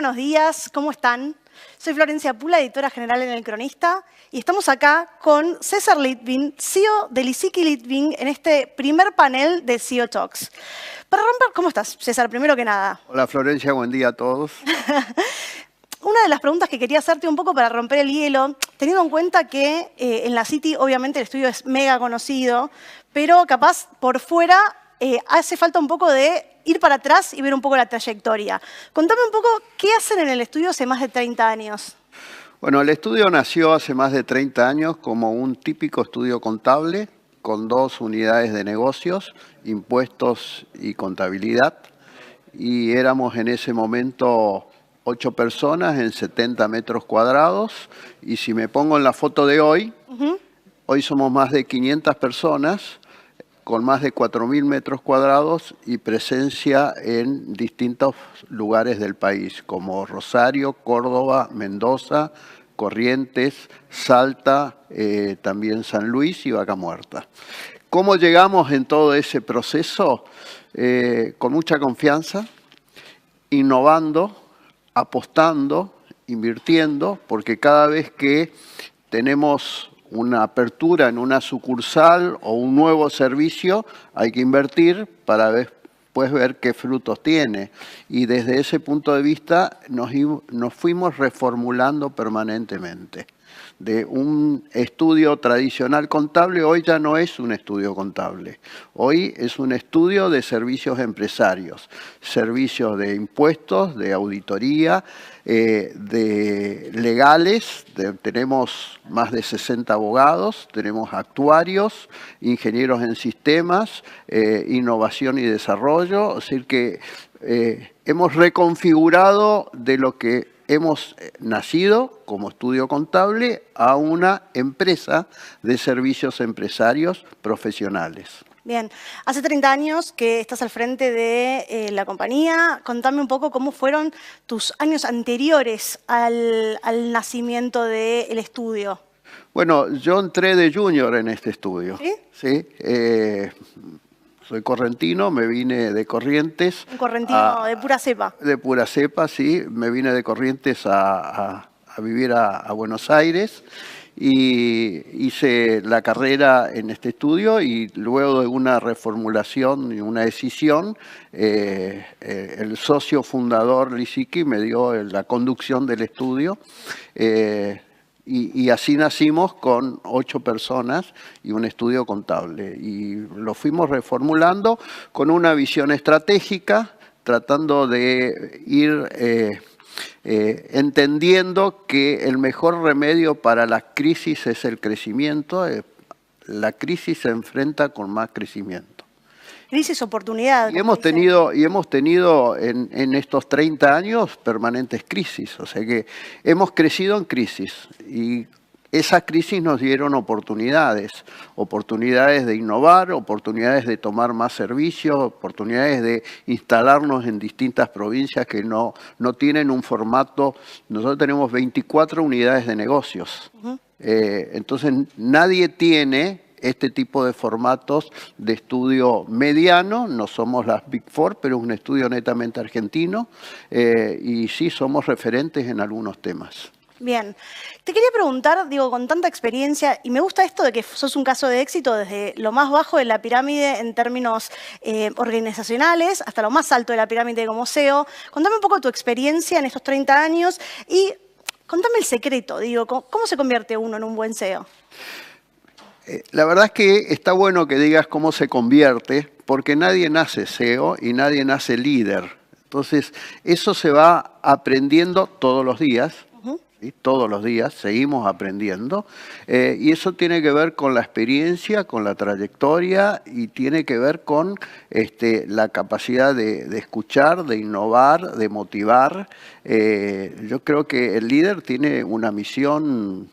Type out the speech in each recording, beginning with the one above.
buenos días, ¿cómo están? Soy Florencia Pula, editora general en El Cronista, y estamos acá con César Litvin, CEO de Lisicki Litvin, en este primer panel de CEO Talks. Para romper, ¿cómo estás, César? Primero que nada. Hola Florencia, buen día a todos. Una de las preguntas que quería hacerte un poco para romper el hielo, teniendo en cuenta que en la City obviamente el estudio es mega conocido, pero capaz por fuera hace falta un poco de ir para atrás y ver un poco la trayectoria. Contame un poco qué hacen en el estudio hace más de 30 años. Bueno, el estudio nació hace más de 30 años como un típico estudio contable con dos unidades de negocios, impuestos y contabilidad. Y éramos en ese momento 8 personas en 70 metros cuadrados. Y si me pongo en la foto de hoy, hoy somos más de 500 personas con más de 4.000 metros cuadrados y presencia en distintos lugares del país, como Rosario, Córdoba, Mendoza, Corrientes, Salta, también San Luis y Vaca Muerta. ¿Cómo llegamos en todo ese proceso? Con mucha confianza, innovando, apostando, invirtiendo, porque cada vez que tenemos una apertura en una sucursal o un nuevo servicio, hay que invertir para después ver qué frutos tiene. Y desde ese punto de vista nos fuimos reformulando permanentemente. De un estudio tradicional contable, hoy ya no es un estudio contable. Hoy es un estudio de servicios empresarios, servicios de impuestos, de auditoría, de legales. Tenemos más de 60 abogados, tenemos actuarios, ingenieros en sistemas, innovación y desarrollo. Es decir que hemos reconfigurado de lo que hemos nacido como estudio contable a una empresa de servicios empresarios profesionales. Bien, hace 30 años que estás al frente de la compañía. Contame un poco cómo fueron tus años anteriores al nacimiento del estudio. Bueno, yo entré de junior en este estudio. ¿Sí? ¿Sí? Soy correntino, me vine de Corrientes. Un correntino de pura cepa. De pura cepa, sí. Me vine de Corrientes a vivir a Buenos Aires y hice la carrera en este estudio y luego de una reformulación y una decisión, el socio fundador Lisicki me dio la conducción del estudio. Y así nacimos con 8 personas y un estudio contable. Y lo fuimos reformulando con una visión estratégica, tratando de ir entendiendo que el mejor remedio para la crisis es el crecimiento. La crisis se enfrenta con más crecimiento. Crisis, oportunidad. Y hemos tenido en estos 30 años permanentes crisis, o sea que hemos crecido en crisis y esas crisis nos dieron oportunidades de innovar, oportunidades de tomar más servicios, oportunidades de instalarnos en distintas provincias que no tienen un formato. Nosotros tenemos 24 unidades de negocios, entonces nadie tiene este tipo de formatos de estudio mediano. No somos las Big Four, pero es un estudio netamente argentino y sí somos referentes en algunos temas. Bien. Te quería preguntar, digo, con tanta experiencia, y me gusta esto de que sos un caso de éxito desde lo más bajo de la pirámide en términos organizacionales hasta lo más alto de la pirámide como CEO. Contame un poco tu experiencia en estos 30 años y contame el secreto, digo, ¿cómo se convierte uno en un buen CEO? La verdad es que está bueno que digas cómo se convierte, porque nadie nace CEO y nadie nace líder. Entonces, eso se va aprendiendo todos los días, ¿sí? Todos los días seguimos aprendiendo, y eso tiene que ver con la experiencia, con la trayectoria, y tiene que ver con la capacidad de escuchar, de innovar, de motivar. Yo creo que el líder tiene una misión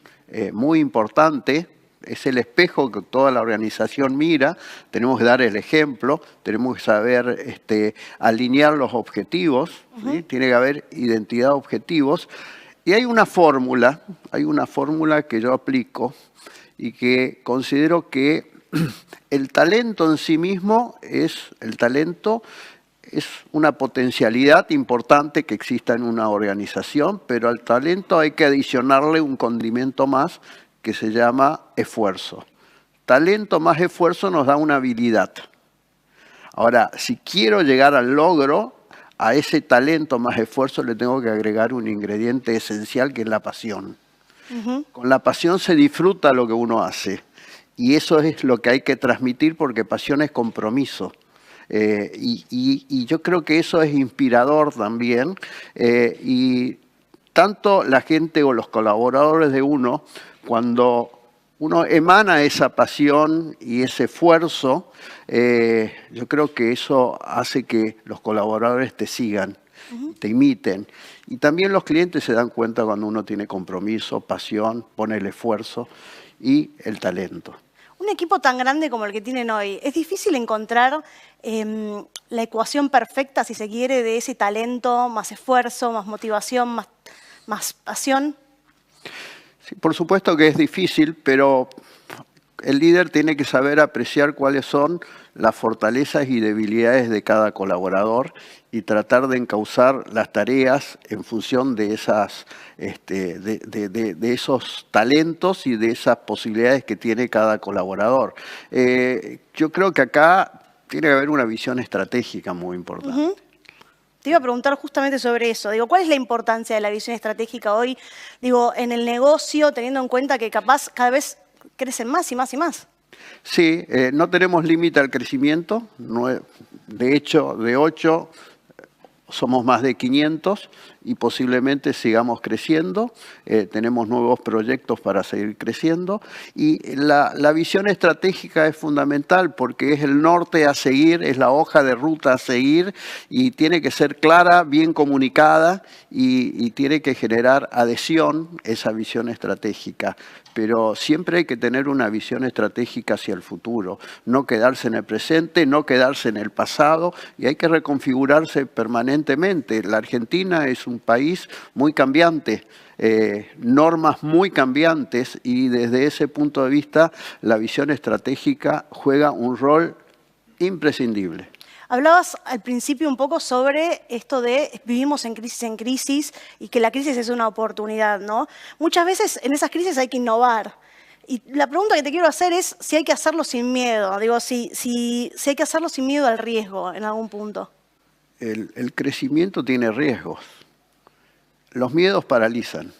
muy importante. Es el espejo que toda la organización mira, tenemos que dar el ejemplo, tenemos que saber alinear los objetivos, ¿sí? Tiene que haber identidad de objetivos. Y hay una fórmula que yo aplico y que considero que el talento en sí mismo es el talento es una potencialidad importante que exista en una organización, pero al talento hay que adicionarle un condimento más que se llama esfuerzo. Talento más esfuerzo nos da una habilidad. Ahora, si quiero llegar al logro, a ese talento más esfuerzo le tengo que agregar un ingrediente esencial que es la pasión. Con la pasión se disfruta lo que uno hace y eso es lo que hay que transmitir porque pasión es compromiso. Y yo creo que eso es inspirador también y tanto la gente o los colaboradores de uno, cuando uno emana esa pasión y ese esfuerzo, yo creo que eso hace que los colaboradores te sigan, te imiten. Y también los clientes se dan cuenta cuando uno tiene compromiso, pasión, pone el esfuerzo y el talento. Un equipo tan grande como el que tienen hoy, ¿es difícil encontrar la ecuación perfecta, si se quiere, de ese talento, más esfuerzo, más motivación, más pasión? Sí, por supuesto que es difícil, pero el líder tiene que saber apreciar cuáles son las fortalezas y debilidades de cada colaborador y tratar de encauzar las tareas en función de de esos talentos y de esas posibilidades que tiene cada colaborador. Yo creo que acá tiene que haber una visión estratégica muy importante. Te iba a preguntar justamente sobre eso. Digo, ¿cuál es la importancia de la visión estratégica hoy, digo, en el negocio, teniendo en cuenta que capaz cada vez crecen más y más y más? Sí, no tenemos límite al crecimiento. De hecho, de 8 somos más de 500 y posiblemente sigamos creciendo. Tenemos nuevos proyectos para seguir creciendo. Y la visión estratégica es fundamental porque es el norte a seguir, es la hoja de ruta a seguir y tiene que ser clara, bien comunicada y tiene que generar adhesión esa visión estratégica. Pero siempre hay que tener una visión estratégica hacia el futuro, no quedarse en el presente, no quedarse en el pasado y hay que reconfigurarse permanentemente. La Argentina es un país muy cambiante, normas muy cambiantes y desde ese punto de vista la visión estratégica juega un rol imprescindible. Hablabas al principio un poco sobre esto de vivimos en crisis y que la crisis es una oportunidad, ¿no? Muchas veces en esas crisis hay que innovar. Y la pregunta que te quiero hacer es si hay que hacerlo sin miedo. Digo, si hay que hacerlo sin miedo al riesgo en algún punto. El crecimiento tiene riesgos. Los miedos paralizan.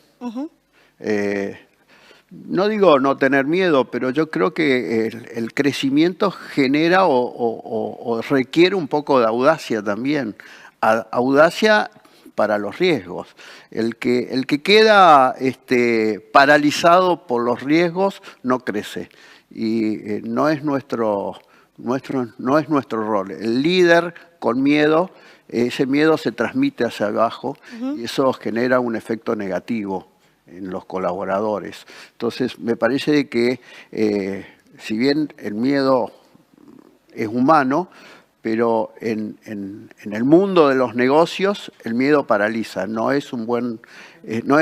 No digo no tener miedo, pero yo creo que el crecimiento genera o requiere un poco de audacia también. Audacia para los riesgos. El que queda paralizado por los riesgos no crece. Y no es nuestro rol. El líder con miedo, ese miedo se transmite hacia abajo y eso genera un efecto negativo en los colaboradores. Entonces, me parece que si bien el miedo es humano, pero en el mundo de los negocios el miedo paraliza. No es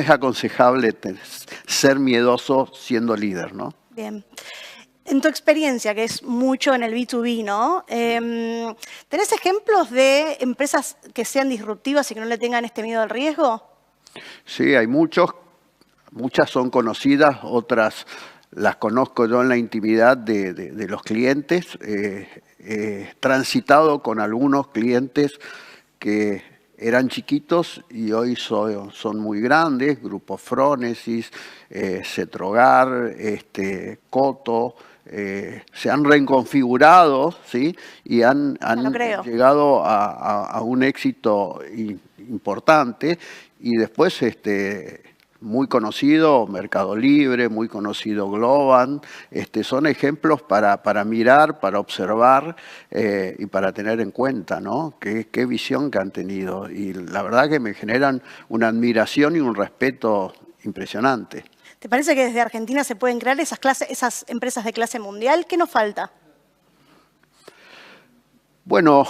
aconsejable ser miedoso siendo líder, ¿no? Bien. En tu experiencia, que es mucho en el B2B, ¿no? ¿Tenés ejemplos de empresas que sean disruptivas y que no le tengan este miedo al riesgo? Sí, hay muchos. Muchas son conocidas, otras las conozco yo en la intimidad de los clientes. He transitado con algunos clientes que eran chiquitos y hoy son muy grandes, Grupo Frónesis, Cetrogar, Coto, se han reconfigurado, ¿sí? Y han llegado a un éxito importante y después muy conocido Mercado Libre, muy conocido Globant, son ejemplos para mirar, para observar y para tener en cuenta, ¿no? Qué visión que han tenido. Y la verdad que me generan una admiración y un respeto impresionante. ¿Te parece que desde Argentina se pueden crear esas empresas de clase mundial? ¿Qué nos falta? Bueno,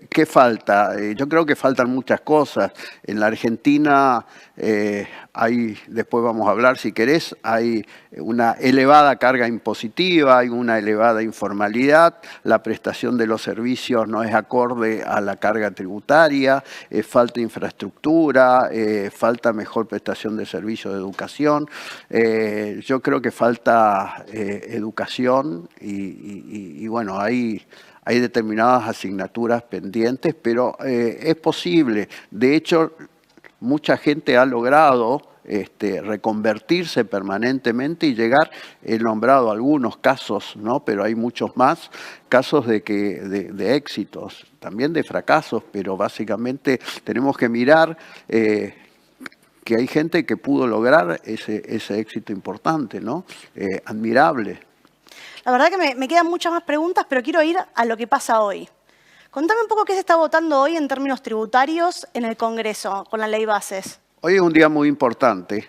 ¿qué falta? Yo creo que faltan muchas cosas. En la Argentina después vamos a hablar si querés, hay una elevada carga impositiva, hay una elevada informalidad, la prestación de los servicios no es acorde a la carga tributaria, falta infraestructura, falta mejor prestación de servicios de educación. Yo creo que falta educación y bueno, hay determinadas asignaturas pendientes, pero es posible. De hecho, mucha gente ha logrado reconvertirse permanentemente y llegar, he nombrado algunos casos, ¿no? Pero hay muchos más casos de éxitos, también de fracasos, pero básicamente tenemos que mirar que hay gente que pudo lograr ese éxito importante, ¿no? Admirable. La verdad que me quedan muchas más preguntas, pero quiero ir a lo que pasa hoy. Contame un poco qué se está votando hoy en términos tributarios en el Congreso con la ley bases. Hoy es un día muy importante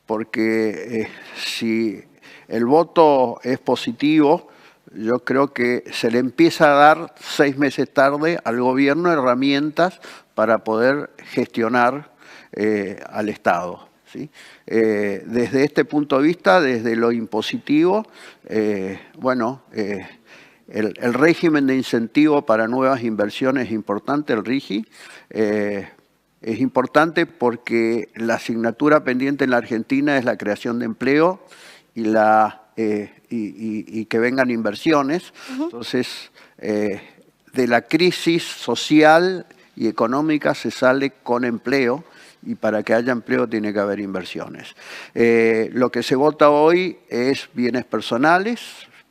porque si el voto es positivo, yo creo que se le empieza a dar 6 meses tarde al gobierno herramientas para poder gestionar al Estado, ¿sí? Desde este punto de vista, desde lo impositivo, el régimen de incentivo para nuevas inversiones es importante, el RIGI. Es importante porque la asignatura pendiente en la Argentina es la creación de empleo y que vengan inversiones. Entonces, de la crisis social y económica se sale con empleo y para que haya empleo tiene que haber inversiones. Lo que se vota hoy es bienes personales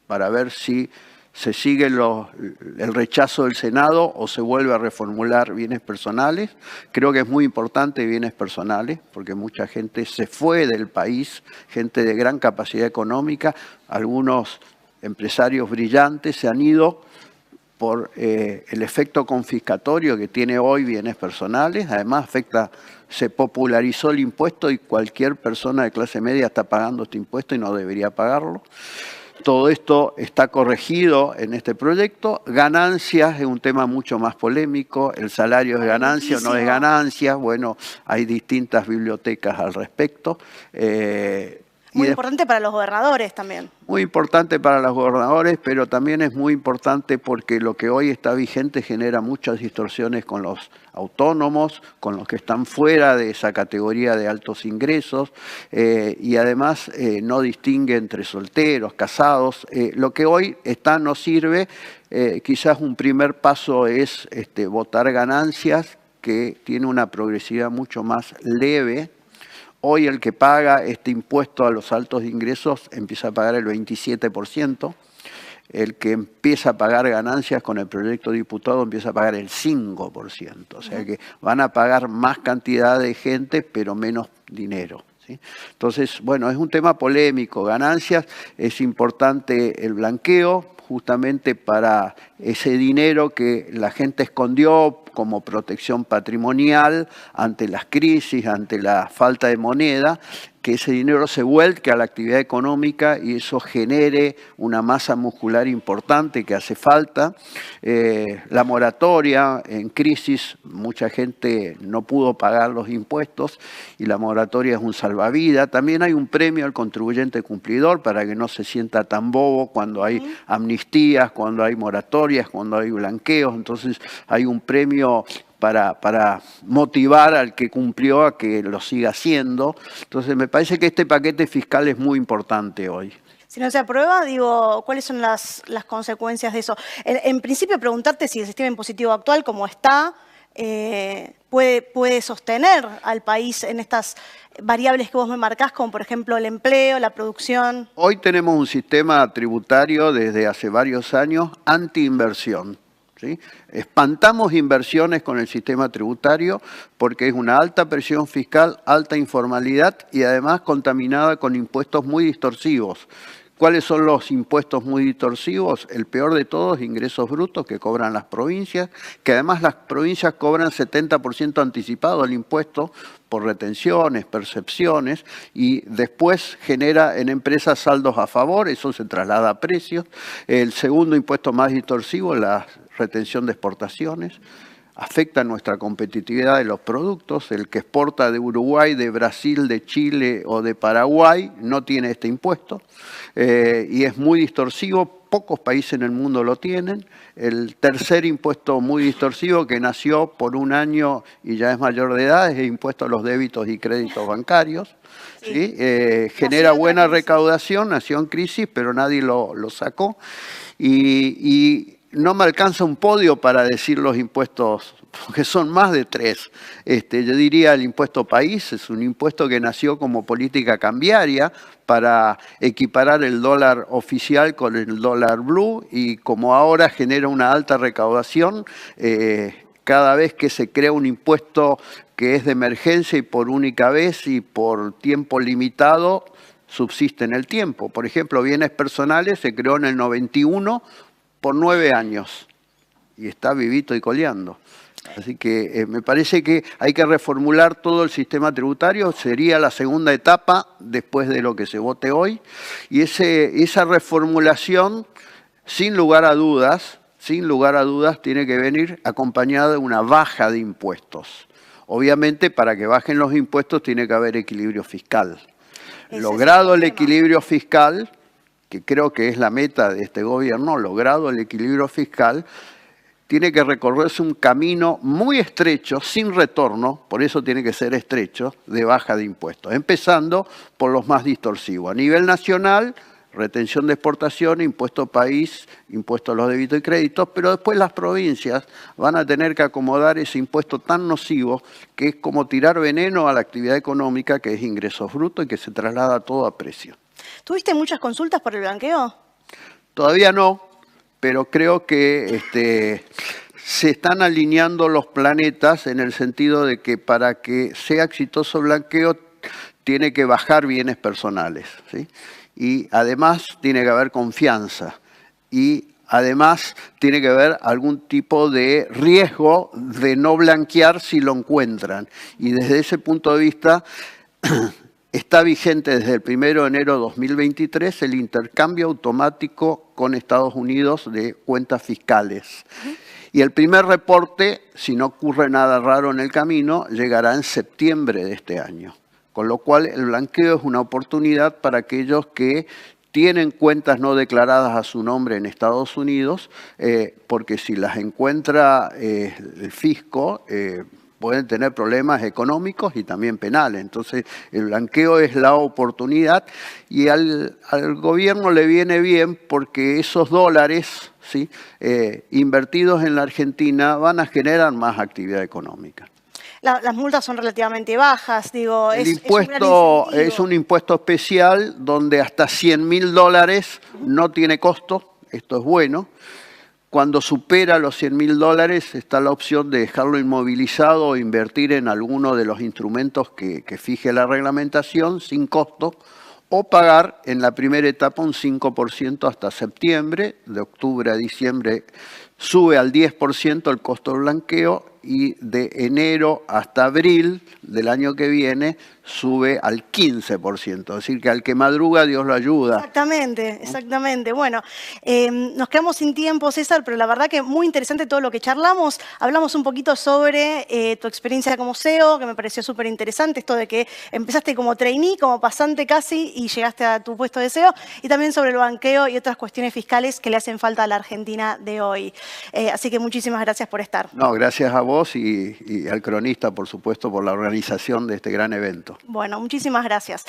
para ver si se sigue el rechazo del Senado o se vuelve a reformular bienes personales. Creo que es muy importante bienes personales porque mucha gente se fue del país, gente de gran capacidad económica, algunos empresarios brillantes se han ido por el efecto confiscatorio que tiene hoy bienes personales. Además se popularizó el impuesto y cualquier persona de clase media está pagando este impuesto y no debería pagarlo. Todo esto está corregido en este proyecto. Ganancias es un tema mucho más polémico. El salario es ganancia o no es ganancia. Bueno, hay distintas bibliotecas al respecto. Muy importante para los gobernadores también. Muy importante para los gobernadores, pero también es muy importante porque lo que hoy está vigente genera muchas distorsiones con los autónomos, con los que están fuera de esa categoría de altos ingresos y además no distingue entre solteros, casados. Lo que hoy está no sirve. Quizás un primer paso es votar ganancias, que tiene una progresividad mucho más leve. Hoy el que paga este impuesto a los altos ingresos empieza a pagar el 27%. El que empieza a pagar ganancias con el proyecto de diputado empieza a pagar el 5%. O sea que van a pagar más cantidad de gente, pero menos dinero, ¿sí? Entonces, bueno, es un tema polémico. Ganancias, es importante el blanqueo, justamente para ese dinero que la gente escondió como protección patrimonial ante las crisis, ante la falta de moneda, que ese dinero se vuelque a la actividad económica y eso genere una masa muscular importante que hace falta. La moratoria en crisis, mucha gente no pudo pagar los impuestos y la moratoria es un salvavidas. También hay un premio al contribuyente cumplidor para que no se sienta tan bobo cuando hay amnistías, cuando hay moratorias, cuando hay blanqueos. Entonces hay un premio para motivar al que cumplió a que lo siga haciendo. Entonces me parece que este paquete fiscal es muy importante hoy. Si no se aprueba, digo, ¿cuáles son las consecuencias de eso? En principio, preguntarte si el sistema impositivo actual, como está, puede sostener al país en estas variables que vos me marcás, como por ejemplo el empleo, la producción. Hoy tenemos un sistema tributario desde hace varios años anti-inversión, ¿sí? Espantamos inversiones con el sistema tributario porque es una alta presión fiscal, alta informalidad y además contaminada con impuestos muy distorsivos. ¿Cuáles son los impuestos muy distorsivos? El peor de todos, ingresos brutos que cobran las provincias, que además las provincias cobran 70% anticipado el impuesto por retenciones, percepciones, y después genera en empresas saldos a favor, eso se traslada a precios. El segundo impuesto más distorsivo, la retención de exportaciones. afecta nuestra competitividad de los productos. El que exporta de Uruguay, de Brasil, de Chile o de Paraguay no tiene este impuesto y es muy distorsivo. Pocos países en el mundo lo tienen. El tercer impuesto muy distorsivo que nació por un año y ya es mayor de edad es el impuesto a los débitos y créditos bancarios. ¿Sí? Genera buena recaudación, nació en crisis, pero nadie lo sacó. Y no me alcanza un podio para decir los impuestos, porque son más de 3. Yo diría el impuesto país, es un impuesto que nació como política cambiaria para equiparar el dólar oficial con el dólar blue y como ahora genera una alta recaudación, cada vez que se crea un impuesto que es de emergencia y por única vez y por tiempo limitado, subsiste en el tiempo. Por ejemplo, bienes personales se creó en el 91 por 9 años y está vivito y coleando. Así que me parece que hay que reformular todo el sistema tributario, sería la segunda etapa después de lo que se vote hoy. Y esa reformulación, sin lugar a dudas, tiene que venir acompañada de una baja de impuestos. Obviamente, para que bajen los impuestos tiene que haber equilibrio fiscal. Logrado el equilibrio fiscal, que creo que es la meta de este gobierno, logrado el equilibrio fiscal, tiene que recorrerse un camino muy estrecho, sin retorno, por eso tiene que ser estrecho, de baja de impuestos, empezando por los más distorsivos. A nivel nacional, retención de exportación, impuesto país, impuesto a los débitos y créditos, pero después las provincias van a tener que acomodar ese impuesto tan nocivo que es como tirar veneno a la actividad económica, que es ingresos brutos y que se traslada todo a precio. ¿Tuviste muchas consultas por el blanqueo? Todavía no, pero creo que se están alineando los planetas en el sentido de que para que sea exitoso el blanqueo tiene que bajar bienes personales, ¿sí? Y además tiene que haber confianza y además tiene que haber algún tipo de riesgo de no blanquear si lo encuentran. Y desde ese punto de vista está vigente desde el 1 de enero de 2023 el intercambio automático con Estados Unidos de cuentas fiscales. Y el primer reporte, si no ocurre nada raro en el camino, llegará en septiembre de este año. Con lo cual el blanqueo es una oportunidad para aquellos que tienen cuentas no declaradas a su nombre en Estados Unidos, porque si las encuentra el fisco, pueden tener problemas económicos y también penales. Entonces, el blanqueo es la oportunidad y al gobierno le viene bien porque esos dólares, ¿sí?, invertidos en la Argentina van a generar más actividad económica. Las multas son relativamente bajas, digo. El impuesto es un impuesto especial donde hasta $100.000 no tiene costo, esto es bueno. Cuando supera los $100.000 está la opción de dejarlo inmovilizado o invertir en alguno de los instrumentos que fije la reglamentación sin costo o pagar en la primera etapa un 5% hasta septiembre, de octubre a diciembre sube al 10% el costo del blanqueo y de enero hasta abril del año que viene sube al 15%. Es decir, que al que madruga Dios lo ayuda. Exactamente, exactamente. Bueno, nos quedamos sin tiempo, César, pero la verdad que muy interesante todo lo que charlamos. Hablamos un poquito sobre tu experiencia como CEO, que me pareció súper interesante, esto de que empezaste como trainee, como pasante casi, y llegaste a tu puesto de CEO, y también sobre el banqueo y otras cuestiones fiscales que le hacen falta a la Argentina de hoy. Así que muchísimas gracias por estar. No, gracias a vos y al cronista, por supuesto, por la organización de este gran evento. Bueno, muchísimas gracias.